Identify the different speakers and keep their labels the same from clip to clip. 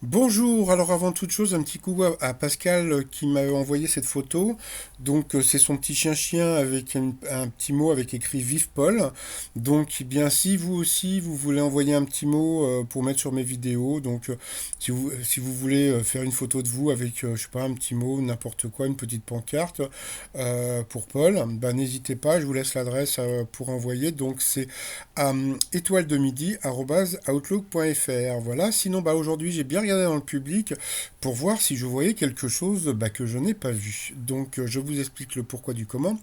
Speaker 1: Bonjour, alors avant toute chose, un petit coup à Pascal qui m'a envoyé cette photo. Donc c'est son petit chien-chien avec un petit mot avec écrit Vive Paul. Donc eh bien si vous aussi vous voulez envoyer un petit mot pour mettre sur mes vidéos, donc si vous voulez faire une photo de vous avec je sais pas un petit mot, n'importe quoi, une petite pancarte pour Paul, bah n'hésitez pas, je vous laisse l'adresse pour envoyer. Donc c'est étoile de midi outlook.fr. Voilà, sinon bah aujourd'hui j'ai bien regardé dans le public pour voir si je voyais quelque chose bah, que je n'ai pas vu. Donc je vous explique le pourquoi du comment.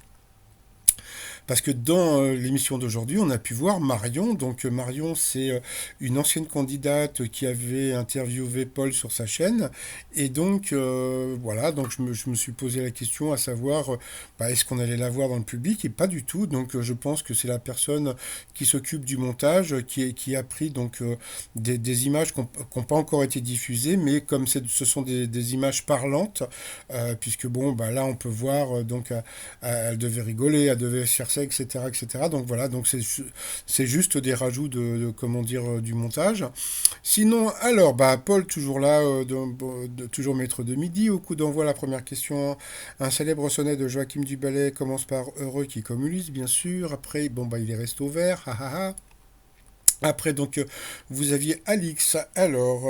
Speaker 1: Parce que dans l'émission d'aujourd'hui, on a pu voir Marion. Donc Marion, c'est une ancienne candidate qui avait interviewé Paul sur sa chaîne. Et donc, voilà, donc je me suis posé la question à savoir, bah, est-ce qu'on allait la voir dans le public? Et pas du tout. Donc je pense que c'est la personne qui s'occupe du montage, qui a pris donc des images qui n'ont pas encore été diffusées, mais comme ce sont des images parlantes, puisque bon, bah, là on peut voir donc elle devait rigoler, elle devait faire ça, etc., etc. Donc voilà, donc c'est juste des rajouts comment dire du montage. Sinon, alors bah Paul toujours là, toujours maître de midi. Au coup d'envoi, la première question, un célèbre sonnet de Joachim du Bellay commence par heureux qui communise, bien sûr. Après, bon bah il est resté au vert, ha ha ha. Après, donc, vous aviez Alix. Alors,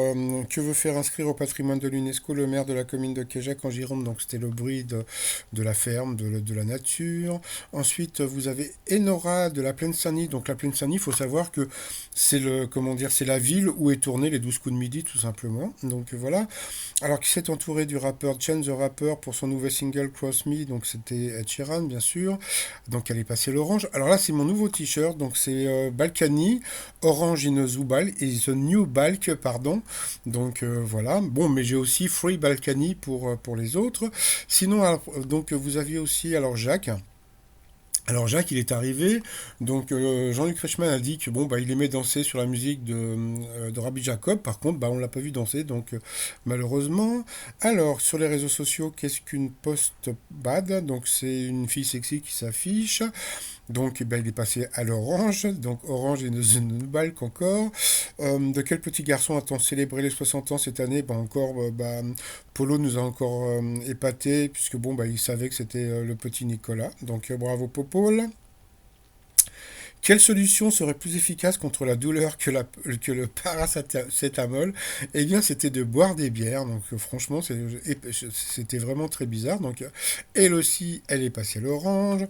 Speaker 1: que veut faire inscrire au patrimoine de l'UNESCO le maire de la commune de Quéjac en Gironde? Donc, c'était le bruit de la ferme, de la nature. Ensuite, vous avez Enora de la Plaine Saint-Denis. Donc, la Plaine Saint-Denis, il faut savoir que c'est comment dire, c'est la ville où est tourné les 12 coups de midi, tout simplement. Donc, voilà. Alors, qui s'est entouré du rappeur Chance the Rapper pour son nouveau single Cross Me. Donc, c'était Ed Sheeran, bien sûr. Donc, elle est passée l'orange. Alors là, c'est mon nouveau t-shirt. Donc, c'est Balkany. Orange in the Bal et The New Balk, pardon. Donc voilà. Bon, mais j'ai aussi Free Balkany pour les autres. Sinon, alors, donc vous aviez aussi alors Jacques. Alors Jacques, il est arrivé, donc Jean-Luc Reichmann a dit que bon bah il aimait danser sur la musique de Rabbi Jacob, par contre bah on l'a pas vu danser, donc malheureusement. Alors sur les réseaux sociaux, qu'est-ce qu'une post-bad? Donc c'est une fille sexy qui s'affiche. Donc, eh ben, il est passé à l'orange. Donc, orange et une balque encore. De quel petit garçon a-t-on célébré les 60 ans cette année? Ben, encore, bah, Polo nous a encore épaté, puisque bon, bah, il savait que c'était le petit Nicolas. Donc, bravo Popol. Quelle solution serait plus efficace contre la douleur que le paracétamol? Eh bien, c'était de boire des bières. Donc, franchement, c'était vraiment très bizarre. Donc, elle aussi, elle est passée à l'orange.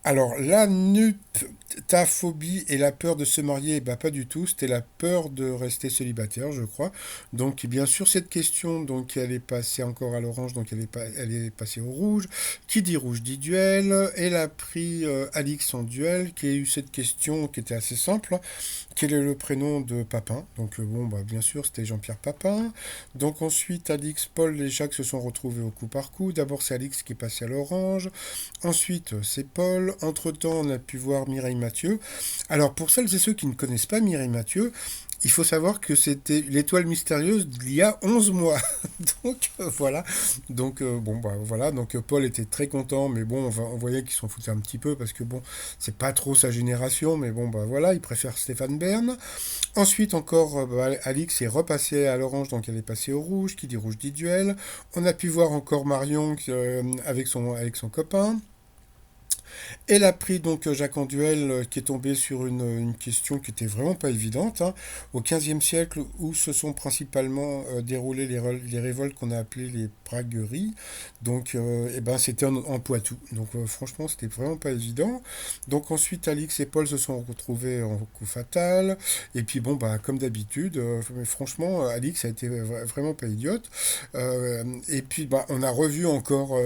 Speaker 1: Alors, la nuptaphobie et la peur de se marier, bah pas du tout, c'était la peur de rester célibataire, je crois. Donc, bien sûr, cette question, donc elle est passée encore à l'orange, donc elle est passée au rouge. Qui dit rouge dit duel. Elle a pris Alix en duel, qui a eu cette question qui était assez simple. Quel est le prénom de Papin? Donc, bon, bah bien sûr, c'était Jean-Pierre Papin. Donc, ensuite, Alix, Paul et Jacques se sont retrouvés au coup par coup. D'abord, c'est Alix qui est passé à l'orange. Ensuite, c'est Paul. Entre-temps, on a pu voir Mireille Mathieu. Alors, pour celles et ceux qui ne connaissent pas Mireille Mathieu, il faut savoir que c'était l'étoile mystérieuse d'il y a 11 mois. Donc, voilà. Donc, bon, bah voilà. Donc, Paul était très content, mais bon, on voyait qu'il s'en foutait un petit peu parce que, bon, c'est pas trop sa génération, mais bon, bah voilà, il préfère Stéphane Bern. Ensuite, encore, bah, Alix est repassée à l'orange, donc elle est passée au rouge. Qui dit rouge dit duel. On a pu voir encore Marion avec son copain. Elle a pris donc Jacques Anduel qui est tombé sur une question qui était vraiment pas évidente. Hein. Au XVe siècle, où se sont principalement déroulées les révoltes qu'on a appelées les pragueries. Donc, eh ben, c'était en Poitou. Donc, franchement, c'était vraiment pas évident. Donc, ensuite, Alix et Paul se sont retrouvés en coup fatal. Et puis, bon, bah, comme d'habitude, mais franchement, Alix a été vraiment pas idiote. Et puis, bah, on a revu encore,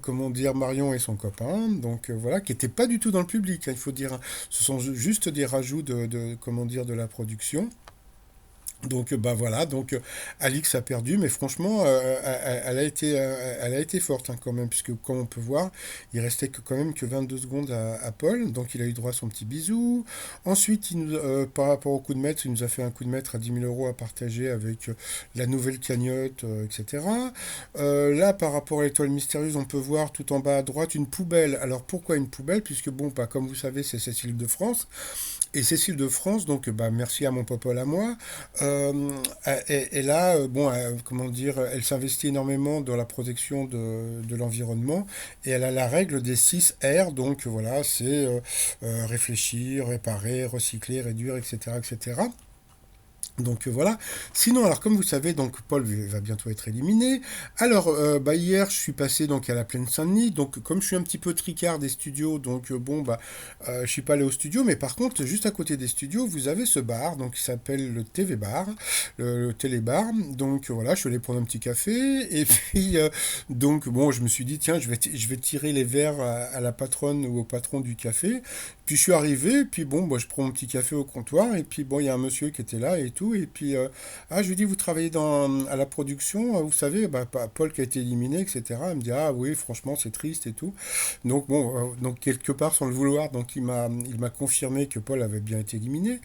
Speaker 1: comment dire, Marion et son copain. Donc, voilà, qui n'étaient pas du tout dans le public, hein, il faut dire. Hein. Ce sont juste des rajouts comment dire, de la production. Donc bah voilà, donc Alix a perdu, mais franchement, elle a été forte hein, quand même, puisque comme on peut voir, il restait quand même que 22 secondes à Paul, donc il a eu droit à son petit bisou. Ensuite, par rapport au coup de maître, il nous a fait un coup de maître à 10 000 € à partager avec la nouvelle cagnotte, etc. Là, par rapport à l'étoile mystérieuse, on peut voir tout en bas à droite une poubelle. Alors pourquoi une poubelle? Puisque bon, bah, comme vous savez, c'est Cécile de France. Et Cécile de France, donc bah, merci à mon popol à moi, elle a, bon, comment dire, elle s'investit énormément dans la protection de l'environnement et elle a la règle des 6 R. Donc voilà, c'est réfléchir, réparer, recycler, réduire, etc., etc. Donc voilà. Sinon, alors comme vous savez, donc Paul va bientôt être éliminé. Alors bah, hier, je suis passé donc à la Plaine Saint-Denis. Donc comme je suis un petit peu tricard des studios, donc bon bah je suis pas allé au studio, mais par contre juste à côté des studios, vous avez ce bar donc qui s'appelle le TV Bar, le Télébar. Donc voilà, je suis allé prendre un petit café et puis donc bon, je me suis dit tiens, je vais tirer les verres à la patronne ou au patron du café. Puis je suis arrivé, puis bon, bah, je prends mon petit café au comptoir, et puis bon, il y a un monsieur qui était là et tout, et puis ah, je lui dis, vous travaillez à la production, vous savez, bah, Paul qui a été éliminé, etc. Il me dit, ah oui, franchement, c'est triste et tout. Donc bon, donc quelque part, sans le vouloir, donc il m'a confirmé que Paul avait bien été éliminé.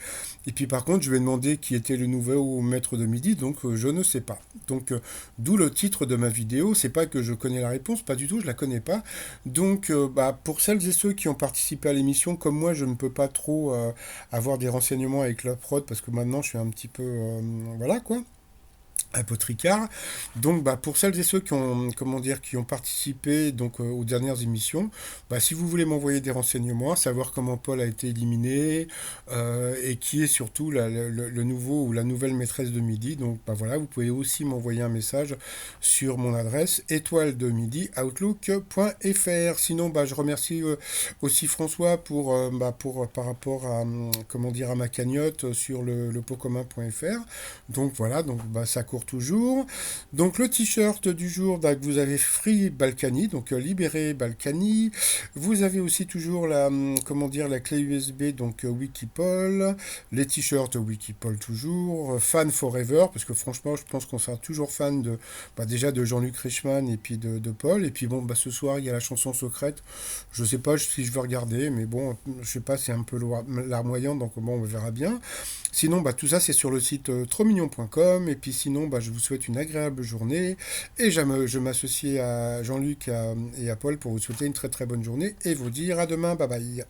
Speaker 1: Et puis par contre, je lui ai demandé qui était le nouveau maître de midi, donc je ne sais pas. Donc d'où le titre de ma vidéo, c'est pas que je connais la réponse, pas du tout, je la connais pas. Donc, bah, pour celles et ceux qui ont participé à l'émission, comme moi, je ne peux pas trop avoir des renseignements avec la prod parce que maintenant je suis un petit peu, voilà quoi, un peu tricard. Donc, bah, pour celles et ceux qui ont, comment dire, qui ont participé donc aux dernières émissions, bah, si vous voulez m'envoyer des renseignements, savoir comment Paul a été éliminé et qui est surtout le nouveau ou la nouvelle maîtresse de midi, donc bah, voilà, vous pouvez aussi m'envoyer un message sur mon adresse étoile de midi outlook.fr. Sinon, bah, je remercie aussi François pour par rapport à comment dire à ma cagnotte sur le potcommun.fr. Donc voilà, donc bah, ça court toujours. Donc le t-shirt du jour, bah, vous avez Free Balkany, donc libéré Balkany. Vous avez aussi toujours la, comment dire, la clé USB, donc Wikipol. Les t-shirts Wikipol toujours. Fan Forever, parce que franchement, je pense qu'on sera toujours fan de, bah, déjà de Jean-Luc Reichmann et puis de Paul. Et puis bon, bah, ce soir, il y a la chanson secrète. Je sais pas si je vais regarder, mais bon, je sais pas, c'est un peu larmoyant, donc bon, on verra bien. Sinon, bah, tout ça, c'est sur le site trosmignon.com. Et puis sinon, bah, je vous souhaite une agréable journée. Et je m'associe à Jean-Luc et à Paul pour vous souhaiter une très très bonne journée et vous dire à demain. Bye bye.